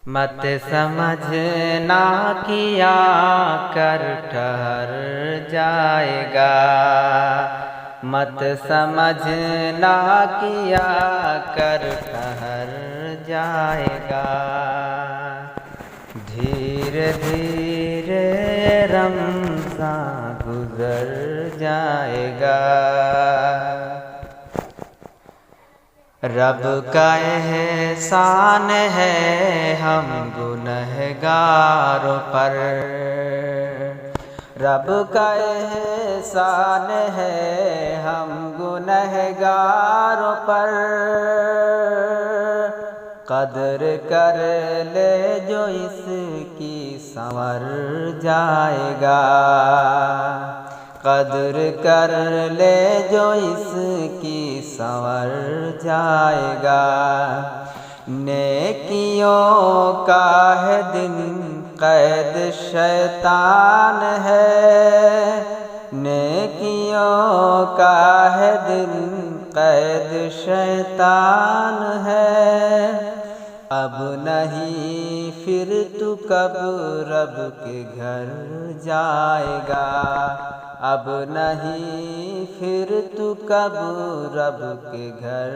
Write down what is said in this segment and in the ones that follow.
مت سمجھنا کیا کر ٹھہر جائے گا، مت سمجھنا کیا کر ٹھہر جائے گا، دھیرے دھیرے رمضان گزر جائے گا۔ رب کا احسان ہے ہم گنہگاروں پر، رب کا احسان ہے ہم گنہگاروں پر، قدر کر لے جو اس کی سنور جائے گا، قدر کر لے جو اس کی سنور جائے گا، نیکیوں کا ہے دن قید شیطان ہے، نیکیوں کا ہے دن قید شیطان ہے، اب نہیں پھر تو کب رب کے گھر جائے گا، اب نہیں پھر تو کب رب کے گھر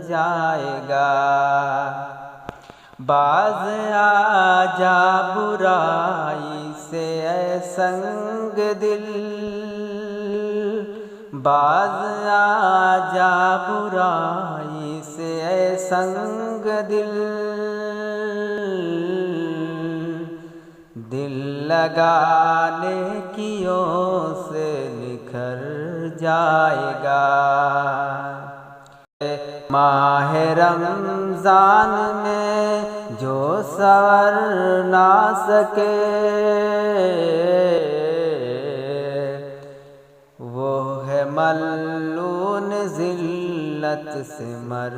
جائے گا، باز آ جا برائی سے اے سنگ دل، باز آ جا برائی سے اے سنگ دل، دل لگانے نیکیوں سے نکھر جائے گا، ماہ رمضان میں جو سنور نہ سکے وہ ہے ملعون ذلت سے مر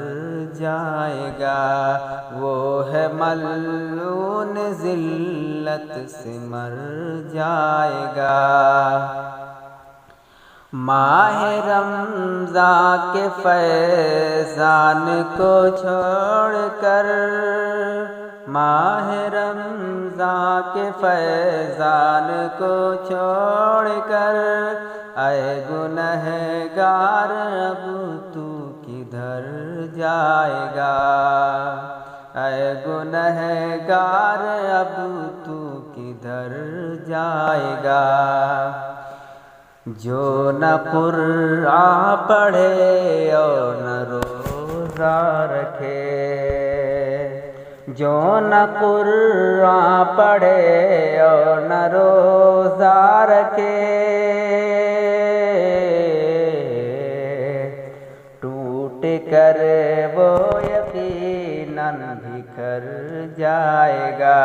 جائے گا، وہ ہے ملعون ذلت سے مر جائے گا، ماہ رمضان کے فیضان کو چھوڑ کر، ماہ رمضان کے فیضان کو چھوڑ کر، اے گنہگار اب تو کدھر جائے گا، اے گنہگار اب تو کدھر جائے گا، جو نہ قرآن پڑھے اور نہ روزہ رکھے، جو نہ قرآن پڑھے اور نہ روزہ رکھے، ٹوٹ کر وہ یقیناً بکھر جائے گا،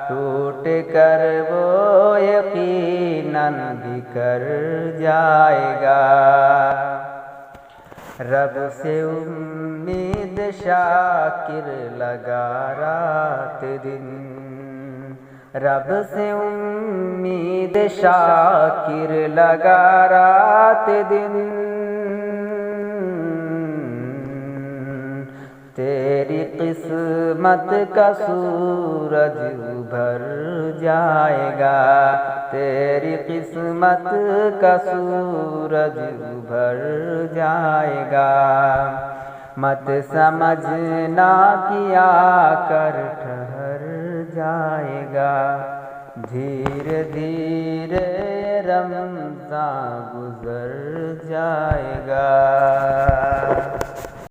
ٹوٹ کر وہ یقیناً بکھر جائے گا، رب سے امید شاکر لگا رات دن، رب سے امید شاکر لگا رات دن، تیری قسمت کا سورج ابھر جائے گا، تیری قسمت کا سورج ابھر جائے گا، مت سمجھنا کیا کر ٹھہر جائے گا، دھیرے دھیرے رمضان گزر جائے گا۔